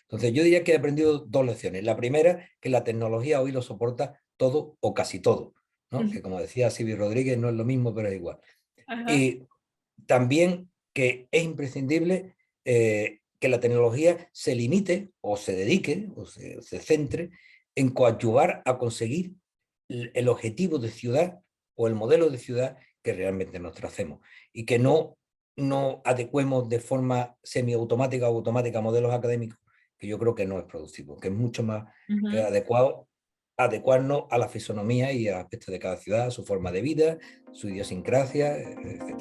Entonces yo diría que he aprendido dos lecciones. La primera, que la tecnología hoy lo soporta todo o casi todo, ¿no? Que como decía Silvio Rodríguez, no es lo mismo, pero es igual. Ajá. Y también que es imprescindible que la tecnología se limite o se dedique o se centre en coadyuvar a conseguir el objetivo de ciudad o el modelo de ciudad que realmente nos tracemos y que no adecuemos de forma semiautomática o automática modelos académicos, que yo creo que no es productivo, que es mucho más Ujú. adecuado adecuarnos a la fisonomía y a aspectos de cada ciudad, su forma de vida, su idiosincrasia, etc.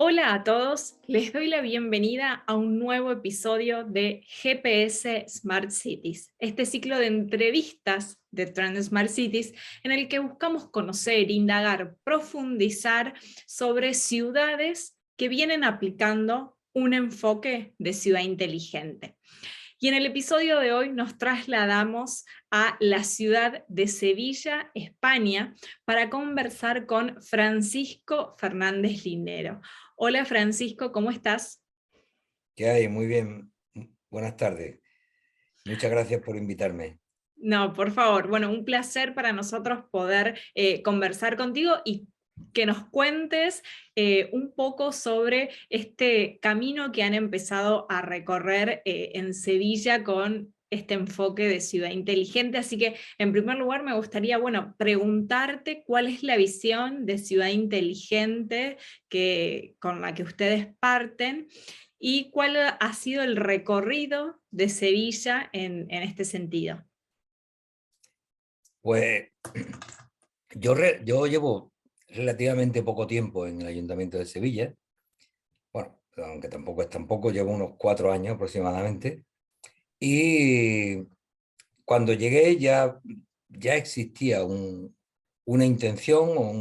Hola a todos, les doy la bienvenida a un nuevo episodio de GPS Smart Cities, este ciclo de entrevistas de Trend Smart Cities en el que buscamos conocer, indagar, profundizar sobre ciudades que vienen aplicando un enfoque de ciudad inteligente. Y en el episodio de hoy nos trasladamos a la ciudad de Sevilla, España, para conversar con Francisco Fernández Linero. Hola Francisco, ¿cómo estás? ¿Qué hay? Muy bien. Buenas tardes. Muchas gracias por invitarme. No, por favor. Bueno, un placer para nosotros poder conversar contigo y que nos cuentes un poco sobre este camino que han empezado a recorrer en Sevilla con este enfoque de ciudad inteligente. Así que, en primer lugar, me gustaría, bueno, preguntarte cuál es la visión de ciudad inteligente con la que ustedes parten y cuál ha sido el recorrido de Sevilla en este sentido. Pues yo llevo relativamente poco tiempo en el Ayuntamiento de Sevilla. Bueno, aunque tampoco es tampoco, llevo unos 4 años aproximadamente. Y cuando llegué ya existía una intención o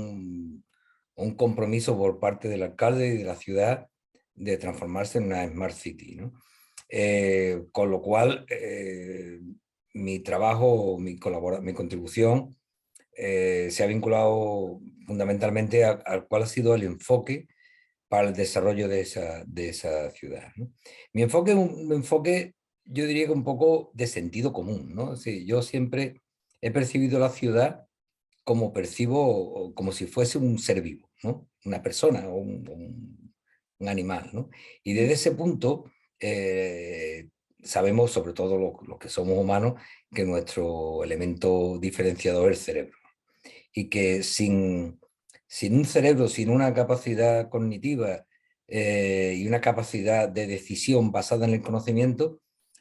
un compromiso por parte del alcalde y de la ciudad de transformarse en una Smart City, ¿no? Con lo cual, mi trabajo, mi contribución se ha vinculado fundamentalmente al cual ha sido el enfoque para el desarrollo de esa ciudad, ¿no? Mi enfoque es un enfoque, yo diría que un poco de sentido común, ¿no? Sí, yo siempre he percibido la ciudad como percibo, como si fuese un ser vivo, ¿no? Una persona o un animal, ¿no? Y desde ese punto sabemos, sobre todo los que somos humanos, que nuestro elemento diferenciador es el cerebro y que sin un cerebro, sin una capacidad cognitiva y una capacidad de decisión basada en el conocimiento,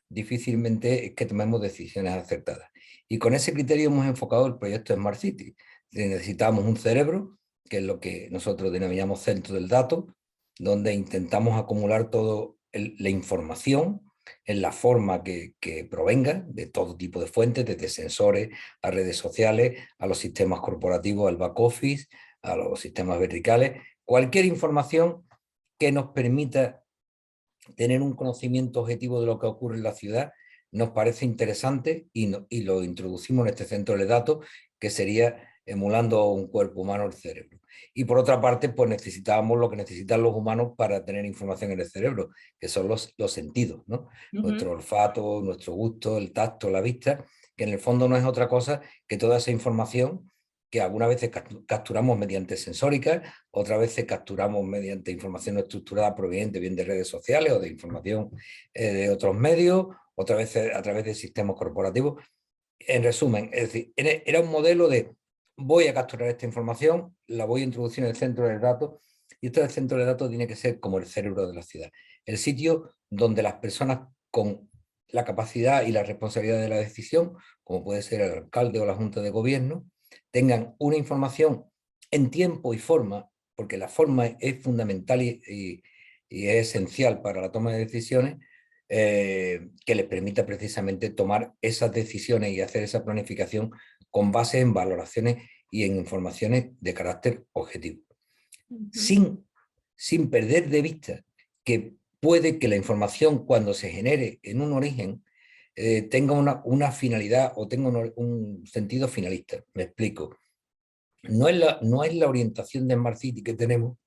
difícilmente es que tomemos decisiones acertadas. Y con ese criterio hemos enfocado el proyecto Smart City. Necesitamos un cerebro, que es lo que nosotros denominamos centro del dato, donde intentamos acumular toda la información en la forma que provenga de todo tipo de fuentes, desde sensores a redes sociales, a los sistemas corporativos, al back office, a los sistemas verticales, cualquier información que nos permita tener un conocimiento objetivo de lo que ocurre en la ciudad nos parece interesante y lo introducimos en este centro de datos que sería emulando a un cuerpo humano el cerebro. Y por otra parte, pues necesitábamos lo que necesitan los humanos para tener información en el cerebro, que son los sentidos, ¿no? Ujú. Nuestro olfato, nuestro gusto, el tacto, la vista, que en el fondo no es otra cosa que toda esa información que algunas veces capturamos mediante sensórica, otras veces capturamos mediante información no estructurada proveniente bien de redes sociales o de información de otros medios, otras veces a través de sistemas corporativos. En resumen, es decir, era un modelo de voy a capturar esta información, la voy a introducir en el centro del dato y esto del centro del dato tiene que ser como el cerebro de la ciudad, el sitio donde las personas con la capacidad y la responsabilidad de la decisión, como puede ser el alcalde o la junta de gobierno, tengan una información en tiempo y forma, porque la forma es fundamental y es esencial para la toma de decisiones, que les permita precisamente tomar esas decisiones y hacer esa planificación con base en valoraciones y en informaciones de carácter objetivo. Ujú. Sin sin perder de vista que puede que la información cuando se genere en un origen tenga una finalidad o tenga un sentido finalista. Me explico. No es la orientación de Smart City que tenemos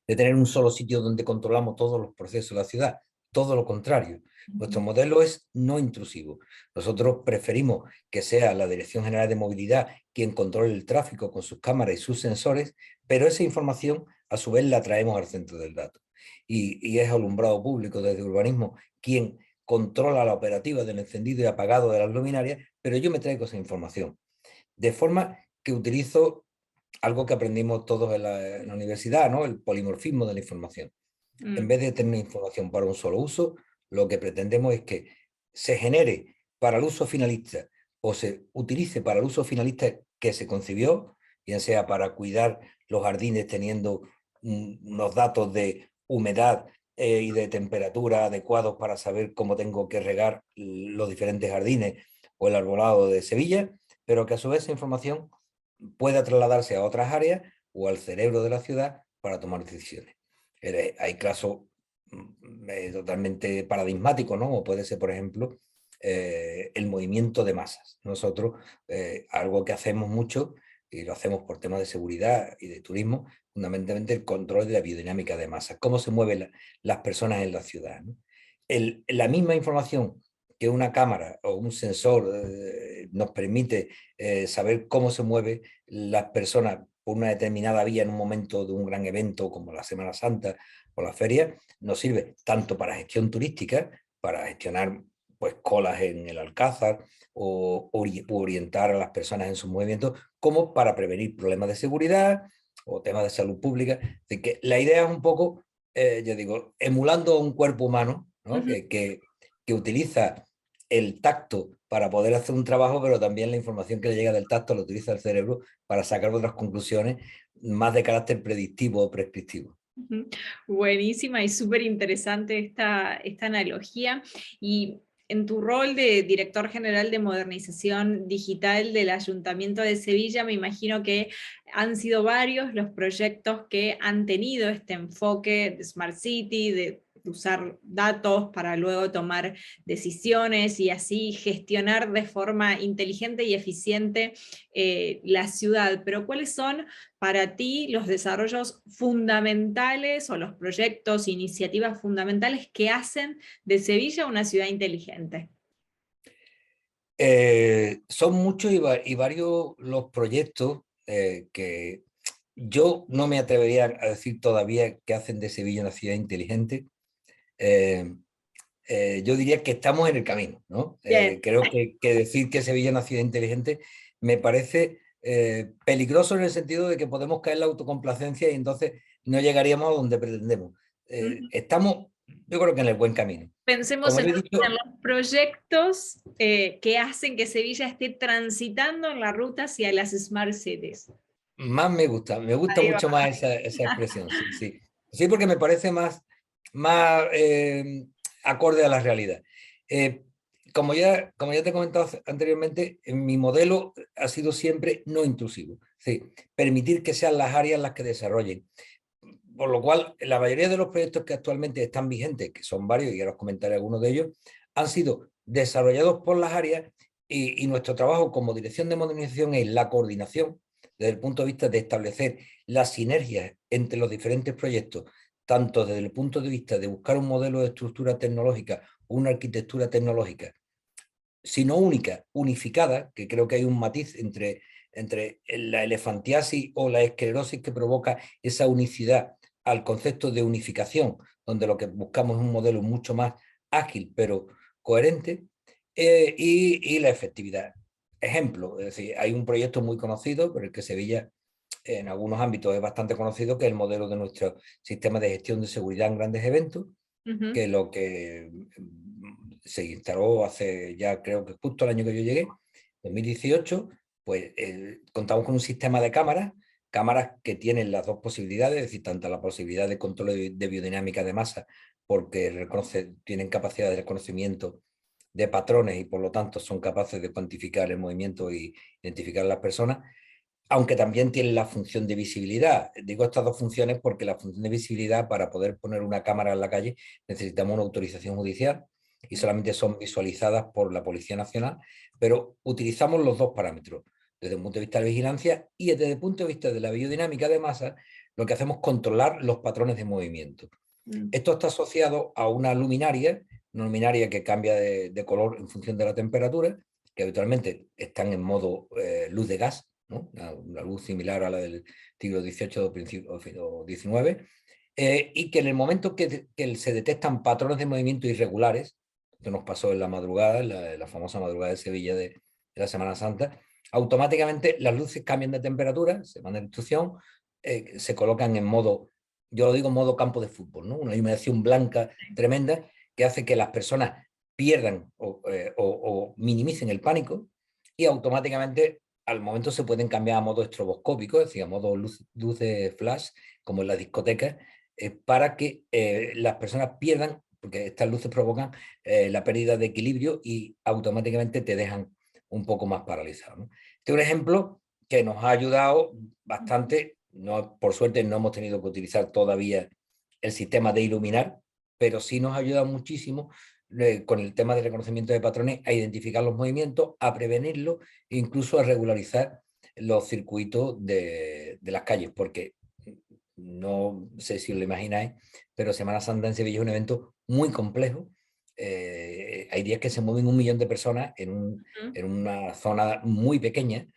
de tener un solo sitio donde controlamos todos los procesos de la ciudad. Todo lo contrario. Nuestro modelo es no intrusivo. Nosotros preferimos que sea la Dirección General de Movilidad quien controle el tráfico con sus cámaras y sus sensores, pero esa información a su vez la traemos al centro del dato. Y es alumbrado público desde urbanismo quien controla la operativa del encendido y apagado de las luminarias, pero yo me traigo esa información. De forma que utilizo algo que aprendimos todos en la universidad, ¿no? El polimorfismo de la información. En vez de tener información para un solo uso, lo que pretendemos es que se genere para el uso finalista o se utilice para el uso finalista que se concibió, bien sea para cuidar los jardines teniendo unos datos de humedad y de temperatura adecuados para saber cómo tengo que regar los diferentes jardines o el arbolado de Sevilla, pero que a su vez esa información pueda trasladarse a otras áreas o al cerebro de la ciudad para tomar decisiones. Hay casos totalmente paradigmáticos, ¿no? Como puede ser, por ejemplo, el movimiento de masas. Nosotros, algo que hacemos mucho, y lo hacemos por temas de seguridad y de turismo, fundamentalmente el control de la biodinámica de masas, cómo se mueven las personas en la ciudad, ¿no? La misma información que una cámara o un sensor nos permite saber cómo se mueven las personas por una determinada vía en un momento de un gran evento como la Semana Santa o la feria, nos sirve tanto para gestión turística, para gestionar pues colas en el Alcázar o orientar a las personas en sus movimientos, como para prevenir problemas de seguridad o temas de salud pública. Así que la idea es un poco, yo digo, emulando un cuerpo humano, ¿no? que utiliza el tacto para poder hacer un trabajo, pero también la información que le llega del tacto lo utiliza el cerebro para sacar otras conclusiones más de carácter predictivo o prescriptivo. Buenísima y súper interesante esta analogía. Y en tu rol de director general de modernización digital del Ayuntamiento de Sevilla, me imagino que han sido varios los proyectos que han tenido este enfoque de Smart City, de usar datos para luego tomar decisiones y así gestionar de forma inteligente y eficiente la ciudad. Pero ¿cuáles son para ti los desarrollos fundamentales o los proyectos, iniciativas fundamentales que hacen de Sevilla una ciudad inteligente? Son muchos y varios los proyectos que yo no me atrevería a decir todavía que hacen de Sevilla una ciudad inteligente. Yo diría que estamos en el camino, ¿no? Bien. Creo que decir que Sevilla es una ciudad inteligente me parece peligroso en el sentido de que podemos caer en la autocomplacencia y entonces no llegaríamos a donde pretendemos. Estamos, yo creo que en el buen camino. Pensemos Como en he dicho, los proyectos que hacen que Sevilla esté transitando en la ruta hacia las Smart Cities. más me gusta Ahí va. mucho más esa expresión, sí, sí. Sí, porque me parece más acorde a la realidad. Eh, como ya te he comentado anteriormente, mi modelo ha sido siempre no intrusivo, sí, permitir que sean las áreas las que desarrollen. Por lo cual, la mayoría de los proyectos que actualmente están vigentes, que son varios, y ahora os comentaré algunos de ellos, han sido desarrollados por las áreas y nuestro trabajo como dirección de modernización es la coordinación desde el punto de vista de establecer las sinergias entre los diferentes proyectos, tanto desde el punto de vista de buscar un modelo de estructura tecnológica, una arquitectura tecnológica, sino única, unificada, que creo que hay un matiz entre la elefantiasis o la esclerosis que provoca esa unicidad al concepto de unificación, donde lo que buscamos es un modelo mucho más ágil, pero coherente, y la efectividad. Ejemplo, es decir, hay un proyecto muy conocido, pero el que Sevilla en algunos ámbitos es bastante conocido, que es el modelo de nuestro sistema de gestión de seguridad en grandes eventos, que lo que se instaló hace ya creo que justo el año que yo llegué, 2018, pues contamos con un sistema de cámaras que tienen las dos posibilidades, es decir, tanto la posibilidad de control de biodinámica de masa, porque tienen capacidad de reconocimiento de patrones y por lo tanto son capaces de cuantificar el movimiento y identificar a las personas, aunque también tiene la función de visibilidad. Digo estas dos funciones porque la función de visibilidad, para poder poner una cámara en la calle, necesitamos una autorización judicial y solamente son visualizadas por la Policía Nacional, pero utilizamos los dos parámetros, desde el punto de vista de vigilancia y desde el punto de vista de la biodinámica de masa, lo que hacemos es controlar los patrones de movimiento. Esto está asociado a una luminaria que cambia de color en función de la temperatura, que habitualmente están en modo luz de gas, ¿no? Una luz similar a la del siglo XVIII o XIX, y que en el momento que se detectan patrones de movimiento irregulares, esto nos pasó en la madrugada, en la famosa madrugada de Sevilla de la Semana Santa, automáticamente las luces cambian de temperatura, se manda instrucción, se colocan en modo, yo lo digo modo campo de fútbol, ¿no? Una iluminación blanca tremenda que hace que las personas pierdan o minimicen el pánico, y automáticamente al momento se pueden cambiar a modo estroboscópico, es decir, a modo luz de flash, como en las discotecas, para que las personas pierdan, porque estas luces provocan la pérdida de equilibrio y automáticamente te dejan un poco más paralizado, ¿no? Este es un ejemplo que nos ha ayudado bastante. No, por suerte no hemos tenido que utilizar todavía el sistema de iluminar, pero sí nos ayuda muchísimo con el tema de reconocimiento de patrones a identificar los movimientos, a prevenirlos e incluso a regularizar los circuitos de las calles, porque no sé si lo imagináis, pero Semana Santa en Sevilla es un evento muy complejo. Hay días que se mueven 1 millón de personas en una zona muy pequeña,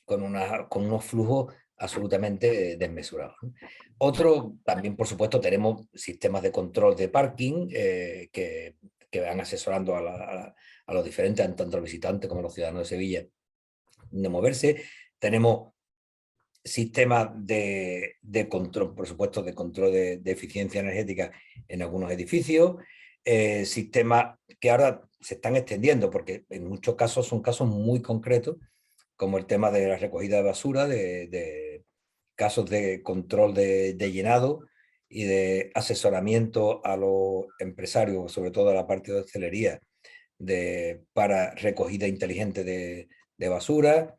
con unos flujos absolutamente desmesurados, ¿no? Otro, también por supuesto tenemos sistemas de control de parking que van asesorando a los diferentes, tanto a los visitantes como a los ciudadanos de Sevilla, de moverse. Tenemos sistemas de control, por supuesto, de control de eficiencia energética en algunos edificios, sistemas que ahora se están extendiendo, porque en muchos casos son casos muy concretos, como el tema de la recogida de basura, de casos de control de llenado y de asesoramiento a los empresarios, sobre todo a la parte de hostelería, para recogida inteligente de basura.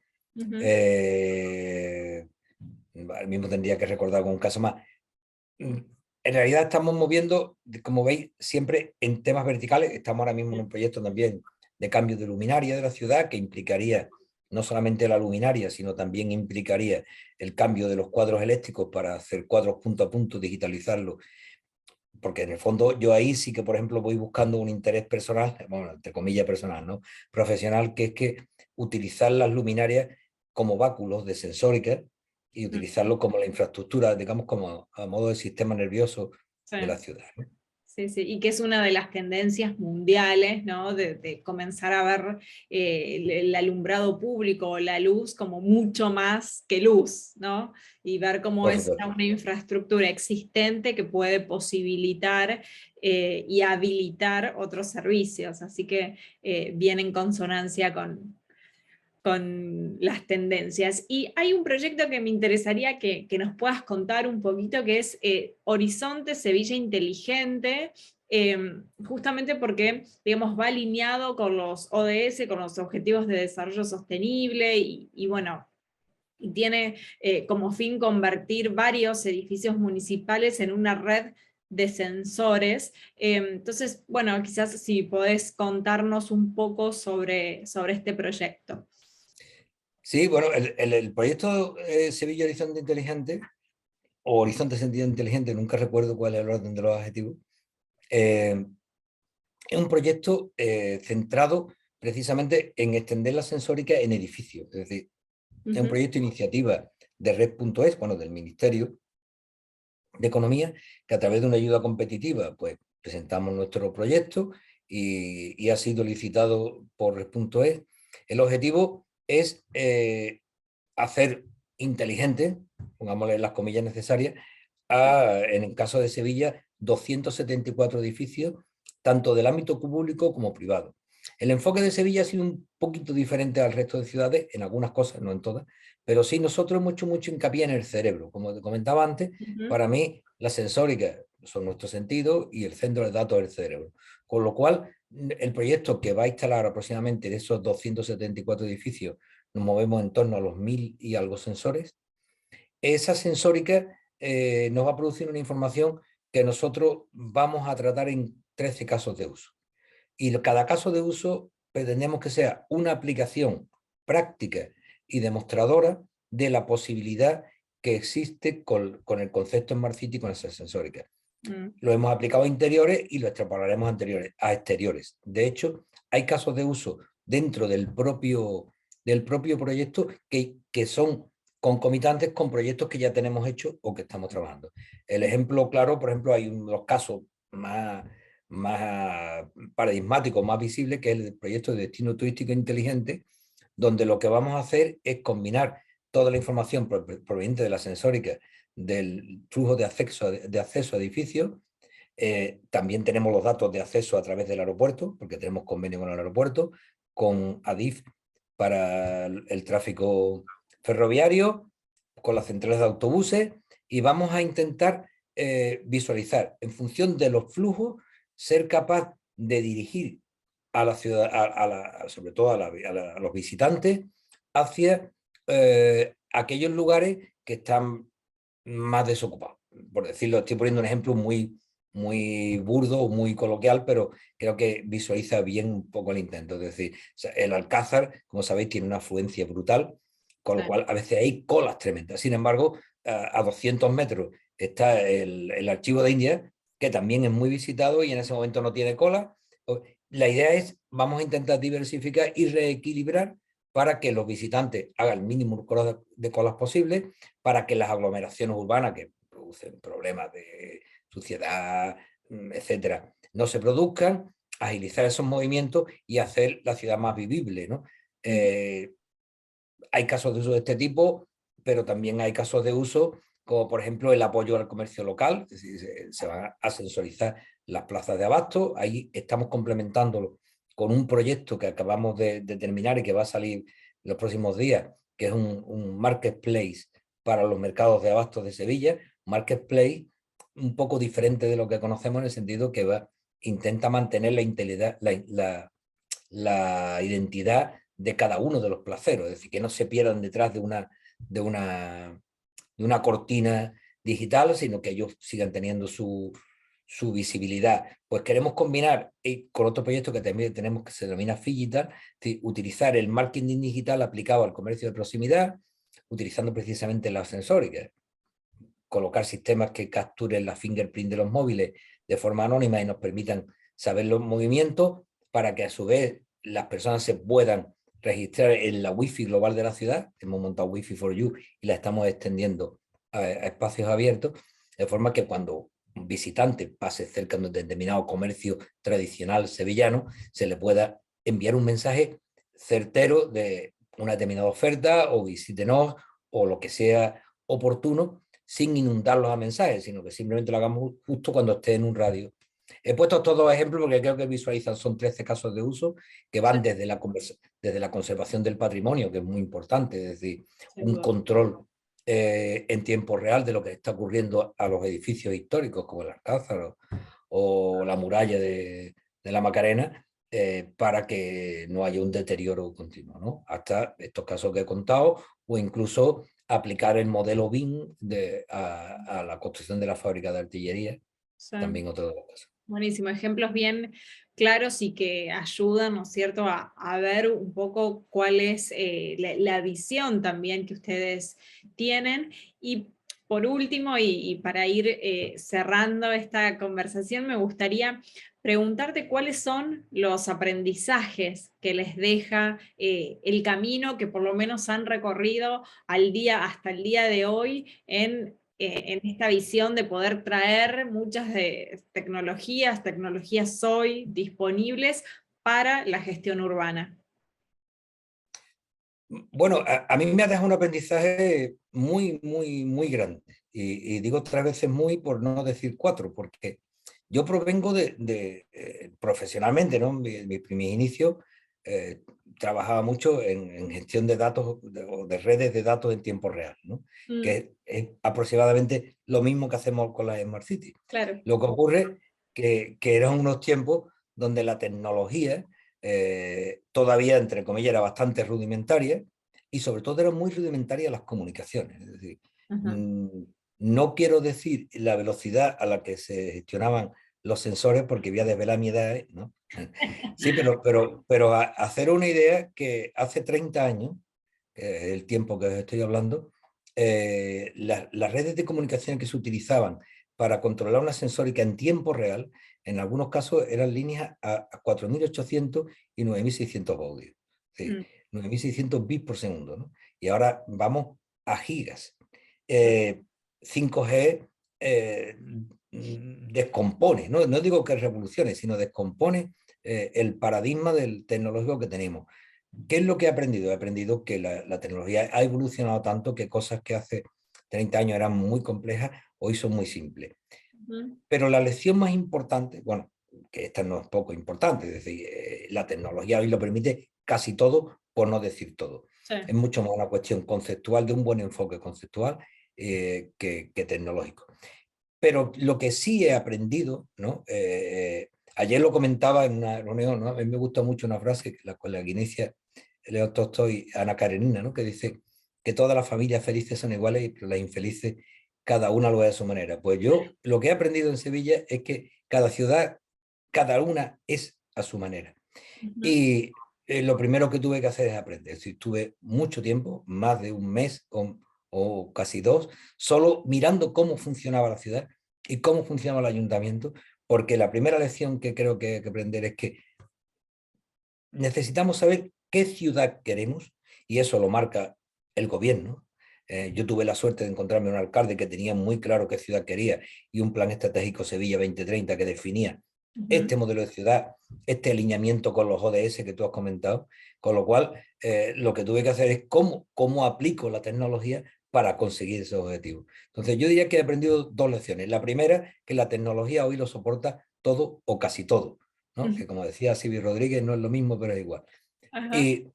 Al mismo tendría que recordar con un caso más. En realidad estamos moviendo, como veis, siempre en temas verticales. Estamos ahora mismo en un proyecto también de cambio de luminaria de la ciudad, que implicaría no solamente la luminaria, sino también implicaría el cambio de los cuadros eléctricos para hacer cuadros punto a punto, digitalizarlos, porque en el fondo yo ahí sí que, por ejemplo, voy buscando un interés personal, bueno, entre comillas personal, ¿no? Profesional, que es que utilizar las luminarias como báculos de sensórica y utilizarlo como la infraestructura, digamos, como a modo de sistema nervioso de la ciudad, ¿no? Sí, sí, y que es una de las tendencias mundiales, ¿no? De comenzar a ver el alumbrado público, la luz, como mucho más que luz, ¿no? Y ver cómo Por es supuesto. una infraestructura existente que puede posibilitar y habilitar otros servicios. Así que viene en consonancia con las tendencias. Y hay un proyecto que me interesaría que nos puedas contar un poquito, que es Horizonte Sevilla Inteligente, justamente porque, digamos, va alineado con los ODS, con los Objetivos de Desarrollo Sostenible, y bueno, y tiene como fin convertir varios edificios municipales en una red de sensores. Entonces, bueno, quizás si podés contarnos un poco sobre este proyecto. Sí, bueno, el proyecto Sevilla Horizonte Inteligente, o Horizonte Sentido Inteligente, nunca recuerdo cuál es el orden de los adjetivos, es un proyecto centrado precisamente en extender la sensórica en edificios. Es decir, es un proyecto de iniciativa de Red.es, bueno, del Ministerio de Economía, que a través de una ayuda competitiva, pues presentamos nuestro proyecto y ha sido licitado por Red.es. El objetivo es hacer inteligente, pongámosle las comillas necesarias, en el caso de Sevilla, 274 edificios, tanto del ámbito público como privado. El enfoque de Sevilla ha sido un poquito diferente al resto de ciudades, en algunas cosas, no en todas, pero sí nosotros hemos hecho mucho hincapié en el cerebro. Como te comentaba antes, para mí la sensórica son nuestros sentidos y el centro de datos del cerebro. Con lo cual, el proyecto que va a instalar aproximadamente de esos 274 edificios nos movemos en torno a los 1000 y algo sensores. Esa sensórica nos va a producir una información que nosotros vamos a tratar en 13 casos de uso. Y cada caso de uso pretendemos que sea una aplicación práctica y demostradora de la posibilidad que existe con el concepto Smart City con esa sensórica. Lo hemos aplicado a interiores y lo extrapolaremos a exteriores. De hecho, hay casos de uso dentro del propio proyecto que son concomitantes con proyectos que ya tenemos hechos o que estamos trabajando. El ejemplo claro, por ejemplo, hay los casos más paradigmáticos, más visibles, que es el proyecto de destino turístico inteligente, donde lo que vamos a hacer es combinar toda la información proveniente de la sensórica del flujo de acceso a edificios. También tenemos los datos de acceso a través del aeropuerto, porque tenemos convenio con el aeropuerto, con ADIF para el tráfico ferroviario, con las centrales de autobuses, y vamos a intentar visualizar en función de los flujos, ser capaz de dirigir a la ciudad, sobre todo a los visitantes, hacia aquellos lugares que están más desocupados. Por decirlo, estoy poniendo un ejemplo muy burdo, muy coloquial, pero creo que visualiza bien un poco el intento. Es decir, el Alcázar, como sabéis, tiene una afluencia brutal, con lo cual a veces hay colas tremendas. Sin embargo, a 200 metros está el Archivo de India, que también es muy visitado y en ese momento no tiene cola. La idea es, vamos a intentar diversificar y reequilibrar para que los visitantes hagan el mínimo de colas posible, para que las aglomeraciones urbanas que producen problemas de suciedad, etcétera, no se produzcan, agilizar esos movimientos y hacer la ciudad más vivible, ¿no? Hay casos de uso de este tipo, pero también hay casos de uso como por ejemplo el apoyo al comercio local, es decir, se van a sensorizar las plazas de abasto. Ahí estamos complementándolo con un proyecto que acabamos de terminar y que va a salir los próximos días, que es un marketplace para los mercados de abastos de Sevilla, marketplace un poco diferente de lo que conocemos en el sentido que intenta mantener la identidad de cada uno de los placeros, es decir, que no se pierdan detrás de una cortina digital, sino que ellos sigan teniendo su visibilidad. Pues queremos combinar con otro proyecto que también tenemos que se denomina Phygital, es decir, utilizar el marketing digital aplicado al comercio de proximidad, utilizando precisamente las sensóricas, colocar sistemas que capturen la fingerprint de los móviles de forma anónima y nos permitan saber los movimientos para que a su vez las personas se puedan registrar en la wifi global de la ciudad. Hemos montado Wi-Fi for You y la estamos extendiendo a espacios abiertos, de forma que cuando un visitante pase cerca de un determinado comercio tradicional sevillano, se le pueda enviar un mensaje certero de una determinada oferta o visítenos o lo que sea oportuno, sin inundarlos a mensajes, sino que simplemente lo hagamos justo cuando esté en un radio. He puesto estos dos ejemplos porque creo que visualizan, son 13 casos de uso que van desde la conservación del patrimonio, que es muy importante, es decir, un control en tiempo real de lo que está ocurriendo a los edificios históricos como el Alcázar o la muralla de la Macarena, para que no haya un deterioro continuo, ¿no? Hasta estos casos que he contado, o incluso aplicar el modelo BIM a la construcción de la fábrica de artillería, también otro de los casos. Buenísimo, ejemplos bien claros y que ayudan, ¿no es cierto?, a ver un poco cuál es la visión también que ustedes tienen. Y por último, y para ir cerrando esta conversación, me gustaría preguntarte cuáles son los aprendizajes que les deja el camino que por lo menos han recorrido hasta el día de hoy en esta visión de poder traer muchas de tecnologías hoy disponibles para la gestión urbana. Bueno, a mí me ha dejado un aprendizaje muy grande. Y digo 3 veces muy por no decir 4, porque yo provengo profesionalmente, ¿no? Mis inicios, trabajaba mucho en gestión de datos o de redes de datos en tiempo real, ¿no? Que es aproximadamente lo mismo que hacemos con las Smart Cities. Claro. Lo que ocurre que eran unos tiempos donde la tecnología todavía, entre comillas, era bastante rudimentaria. y sobre todo eran muy rudimentarias las comunicaciones. Es decir, Ajá. no quiero decir la velocidad a la que se gestionaban los sensores porque voy a desvelar mi edad, ¿no? Sí, pero hacer una idea que hace 30 años, que es el tiempo que os estoy hablando, las redes de comunicación que se utilizaban para controlar una sensórica en tiempo real, en algunos casos eran líneas a 4.800 y 9.600 baudios. Sí, Mm. 9.600 bits por segundo, ¿no? Y ahora vamos a gigas. Eh, 5G descompone, ¿no? No digo que revolucione, sino descompone el paradigma del tecnológico que tenemos. ¿Qué es lo que he aprendido? He aprendido que la tecnología ha evolucionado tanto que cosas que hace 30 años eran muy complejas, hoy son muy simples. Ujú. Pero la lección más importante, bueno, que esta no es poco importante, es decir, la tecnología hoy lo permite casi todo, por no decir todo. Sí. Es mucho más una cuestión conceptual, de un buen enfoque conceptual que tecnológico. Pero lo que sí he aprendido, ¿no? Ayer lo comentaba en una reunión, ¿no? A mí me gusta mucho una frase con la que inicia Leo Tolstoy, Ana Karenina, ¿no? Que dice que todas las familias felices son iguales, pero las infelices cada una lo es a su manera. Pues yo lo que he aprendido en Sevilla es que cada ciudad, cada una es a su manera. Ujú. Y lo primero que tuve que hacer es aprender. Si estuve mucho tiempo, más de un mes o casi dos, solo mirando cómo funcionaba la ciudad y cómo funcionaba el ayuntamiento, porque la primera lección que creo que hay que aprender es que necesitamos saber qué ciudad queremos y eso lo marca el gobierno. Yo tuve la suerte de encontrarme un alcalde que tenía muy claro qué ciudad quería y un plan estratégico Sevilla 2030 que definía Ujú. este modelo de ciudad, este alineamiento con los ODS que tú has comentado, con lo cual lo que tuve que hacer es cómo aplico la tecnología para conseguir esos objetivos. Entonces yo diría que he aprendido dos lecciones. La primera, que la tecnología hoy lo soporta todo o casi todo, ¿no? Ujú. Que como decía Silvio Rodríguez, no es lo mismo, pero es igual. Ajá. Y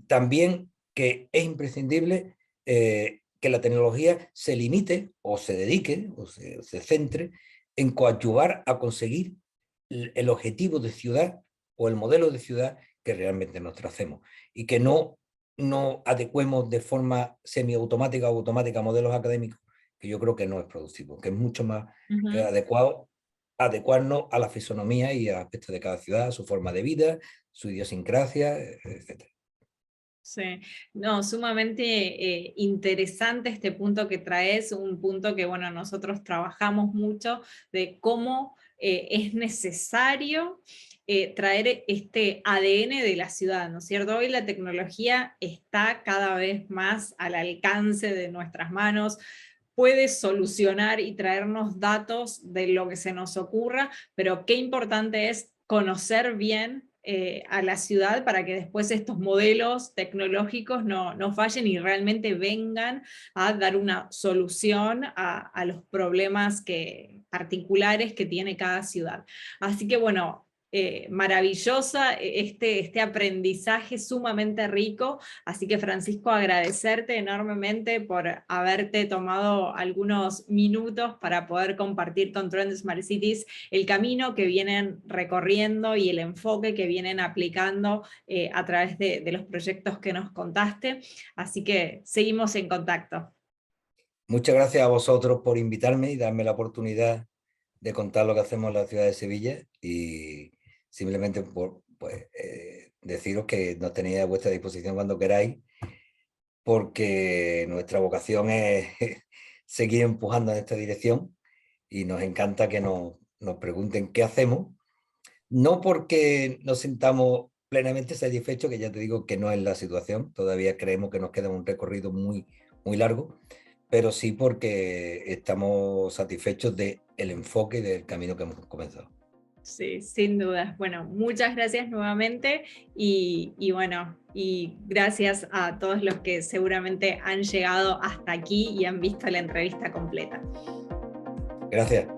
también que es imprescindible que la tecnología se limite o se dedique o se centre en coadyuvar a conseguir el objetivo de ciudad o el modelo de ciudad que realmente nos tracemos y que no adecuemos de forma semiautomática o automática modelos académicos, que yo creo que no es productivo, que es mucho más Ujú. adecuado adecuarnos a la fisonomía y a aspectos de cada ciudad, a su forma de vida, su idiosincrasia, etc. Sí, no, sumamente interesante este punto que traes, un punto que, bueno, nosotros trabajamos mucho de cómo es necesario traer este ADN de la ciudad, ¿no es cierto? Hoy la tecnología está cada vez más al alcance de nuestras manos, puede solucionar y traernos datos de lo que se nos ocurra, pero qué importante es conocer bien a la ciudad para que después estos modelos tecnológicos no fallen y realmente vengan a dar una solución a los problemas particulares que tiene cada ciudad. Así que bueno, maravillosa este aprendizaje sumamente rico. Así que Francisco, agradecerte enormemente por haberte tomado algunos minutos para poder compartir con Trend Smart Cities el camino que vienen recorriendo y el enfoque que vienen aplicando a través de los proyectos que nos contaste. Así que seguimos en contacto. Muchas gracias a vosotros por invitarme y darme la oportunidad de contar lo que hacemos en la ciudad de Sevilla y simplemente por deciros que nos tenéis a vuestra disposición cuando queráis, porque nuestra vocación es seguir empujando en esta dirección y nos encanta que nos pregunten qué hacemos, no porque nos sintamos plenamente satisfechos, que ya te digo que no es la situación, todavía creemos que nos queda un recorrido muy, muy largo, pero sí porque estamos satisfechos del enfoque y del camino que hemos comenzado. Sí, sin dudas. Bueno, muchas gracias nuevamente y bueno, y gracias a todos los que seguramente han llegado hasta aquí y han visto la entrevista completa. Gracias.